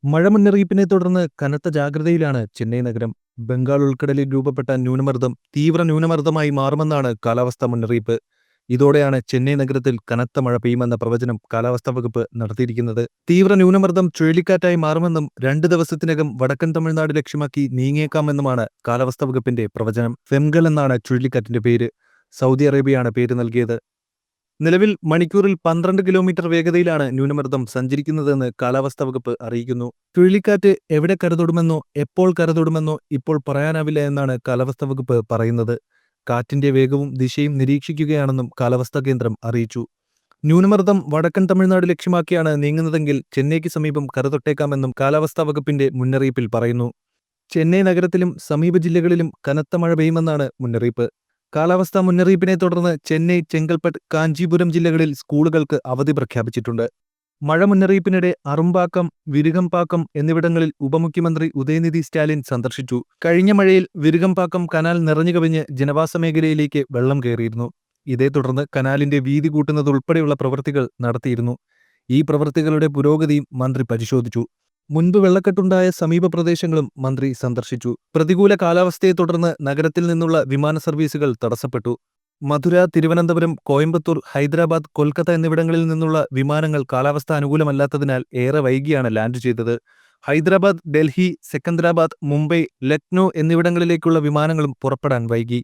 മഴ മുന്നറിയിപ്പിനെ തുടർന്ന് കനത്ത ജാഗ്രതയിലാണ് ചെന്നൈ നഗരം. ബംഗാൾ ഉൾക്കടലിൽ രൂപപ്പെട്ട ന്യൂനമർദ്ദം തീവ്ര ന്യൂനമർദ്ദമായി മാറുമെന്നാണ് കാലാവസ്ഥാ മുന്നറിയിപ്പ്. ഇതോടെയാണ് ചെന്നൈ നഗരത്തിൽ കനത്ത മഴ പെയ്യുമെന്ന പ്രവചനം കാലാവസ്ഥാ വകുപ്പ് നടത്തിയിരിക്കുന്നത്. തീവ്ര ന്യൂനമർദ്ദം ചുഴലിക്കാറ്റായി മാറുമെന്നും 2 ദിവസത്തിനകം വടക്കൻ തമിഴ്നാട് ലക്ഷ്യമാക്കി നീങ്ങിയേക്കാമെന്നുമാണ് കാലാവസ്ഥാ വകുപ്പിന്റെ പ്രവചനം. ഫെംഗൽ എന്നാണ് ചുഴലിക്കാറ്റിന്റെ പേര്. സൗദി അറേബ്യയാണ് പേര് നൽകിയത്. നിലവിൽ മണിക്കൂറിൽ 12 കിലോമീറ്റർ വേഗതയിലാണ് ന്യൂനമർദ്ദം സഞ്ചരിക്കുന്നതെന്ന് കാലാവസ്ഥാ വകുപ്പ് അറിയിക്കുന്നു. ചുഴലിക്കാറ്റ് എവിടെ കരതൊടുമെന്നോ എപ്പോൾ കരതൊടുമെന്നോ ഇപ്പോൾ പറയാനാവില്ല എന്നാണ് കാലാവസ്ഥാ വകുപ്പ് പറയുന്നത്. കാറ്റിന്റെ വേഗവും ദിശയും നിരീക്ഷിക്കുകയാണെന്നും കാലാവസ്ഥാ കേന്ദ്രം അറിയിച്ചു. ന്യൂനമർദ്ദം വടക്കൻ തമിഴ്നാട് ലക്ഷ്യമാക്കിയാണ് നീങ്ങുന്നതെങ്കിൽ ചെന്നൈക്ക് സമീപം കരതൊട്ടേക്കാമെന്നും കാലാവസ്ഥാ വകുപ്പിന്റെ മുന്നറിയിപ്പിൽ പറയുന്നു. ചെന്നൈ നഗരത്തിലും സമീപ ജില്ലകളിലും കനത്ത മഴ പെയ്യുമെന്നാണ് മുന്നറിയിപ്പ്. കാലാവസ്ഥാ മുന്നറിയിപ്പിനെ തുടർന്ന് ചെന്നൈ, ചെങ്കൽപ്പട്ട്, കാഞ്ചീപുരം ജില്ലകളിൽ സ്കൂളുകൾക്ക് അവധി പ്രഖ്യാപിച്ചിട്ടുണ്ട്. മഴ മുന്നറിയിപ്പിനിടെ അറുമ്പാക്കം, വിരുഗംപാക്കം എന്നിവിടങ്ങളിൽ ഉപമുഖ്യമന്ത്രി ഉദയനിധി സ്റ്റാലിൻ സന്ദർശിച്ചു. കഴിഞ്ഞ മഴയിൽ വിരുഗംപാക്കം കനാൽ നിറഞ്ഞുകവിഞ്ഞ് ജനവാസ മേഖലയിലേക്ക് വെള്ളം കയറിയിരുന്നു. ഇതേ തുടർന്ന് കനാലിന്റെ വീതി കൂട്ടുന്നതുൾപ്പെടെയുള്ള പ്രവൃത്തികൾ നടത്തിയിരുന്നു. ഈ പ്രവൃത്തികളുടെ പുരോഗതിയും മന്ത്രി പരിശോധിച്ചു. മുൻപ് വെള്ളക്കെട്ടുണ്ടായ സമീപ പ്രദേശങ്ങളും മന്ത്രി സന്ദർശിച്ചു. പ്രതികൂല കാലാവസ്ഥയെ തുടർന്ന് നഗരത്തിൽ നിന്നുള്ള വിമാന സർവീസുകൾ തടസ്സപ്പെട്ടു. മധുര, തിരുവനന്തപുരം, കോയമ്പത്തൂർ, ഹൈദരാബാദ്, കൊൽക്കത്ത എന്നിവിടങ്ങളിൽ നിന്നുള്ള വിമാനങ്ങൾ കാലാവസ്ഥ അനുകൂലമല്ലാത്തതിനാൽ ഏറെ വൈകിയാണ് ലാൻഡ് ചെയ്തത്. ഹൈദരാബാദ്, ഡൽഹി, സെക്കന്ദരാബാദ്, മുംബൈ, ലക്നൌ എന്നിവിടങ്ങളിലേക്കുള്ള വിമാനങ്ങളും പുറപ്പെടാൻ വൈകി.